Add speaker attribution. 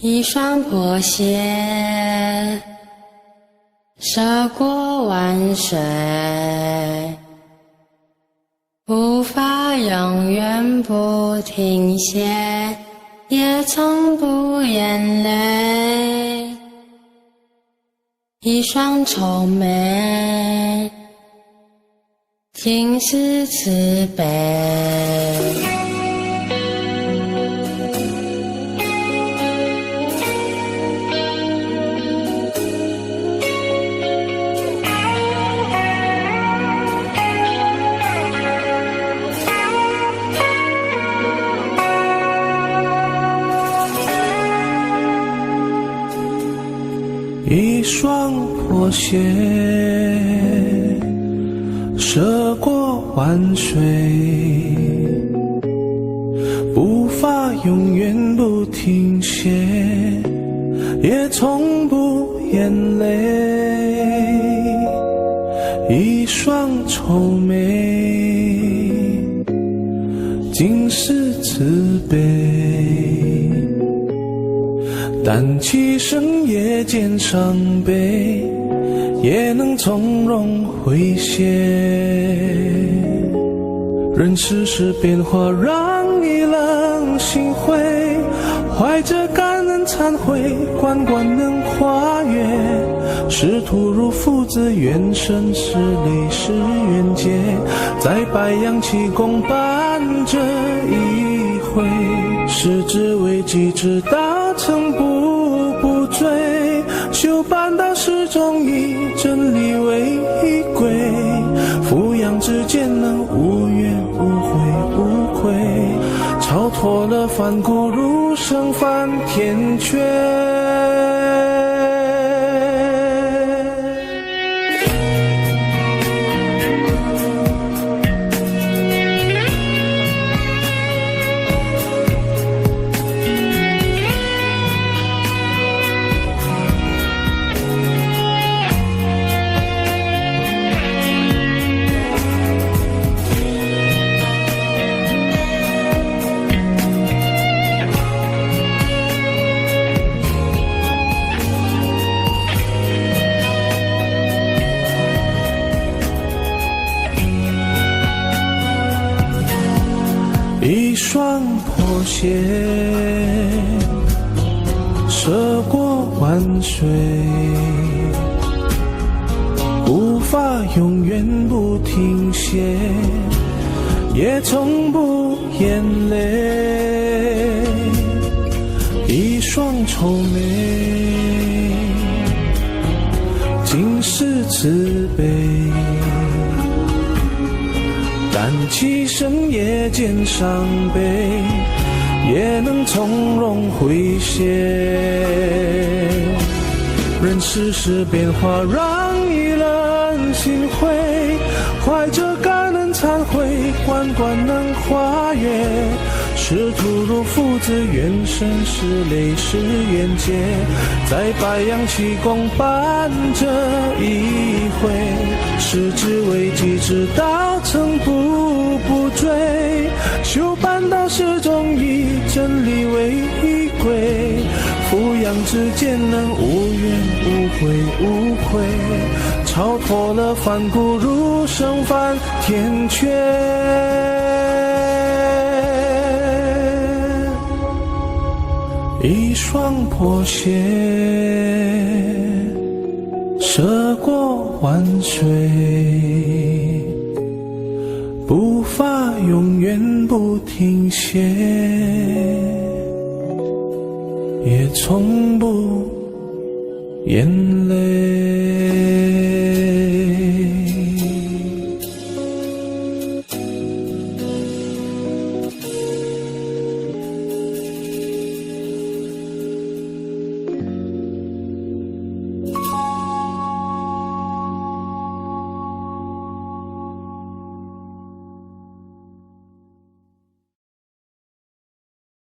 Speaker 1: 一双破鞋，涉过万水，步伐永远不停歇，也从不眼泪。一双愁眉，尽是慈悲。
Speaker 2: 一双破鞋，涉过万水，步伐永远不停歇，也从不眼泪。一双愁眉，尽是慈悲，但其声也见伤悲，也能从容诙谐。任世事变化，让一冷心灰，怀着感恩忏悔，关关能跨越。师徒如父子，缘深是泪是缘结，在白杨气功伴这一回。是只为己知道成不追，修半道始终以真理为依归，俯仰之间能无怨无悔无愧，超脱了凡骨入圣凡天阙。一双破鞋，涉过万水，步伐永远不停歇，也从不眼泪。一双愁眉，尽是慈悲，但其声也见伤悲，也能从容诙谐。任世事变化，让一人心灰，怀着感恩忏悔，关关能跨越。师徒如父子，缘深是泪是缘结，在白杨气功伴这一回。是只为己知道成不追，修半道始终以真理为依归，俯仰之间能无怨无悔无悔，超脱了凡骨入圣凡天阙。一双破鞋，涉过万水，步伐永远不停歇，也从不眼泪。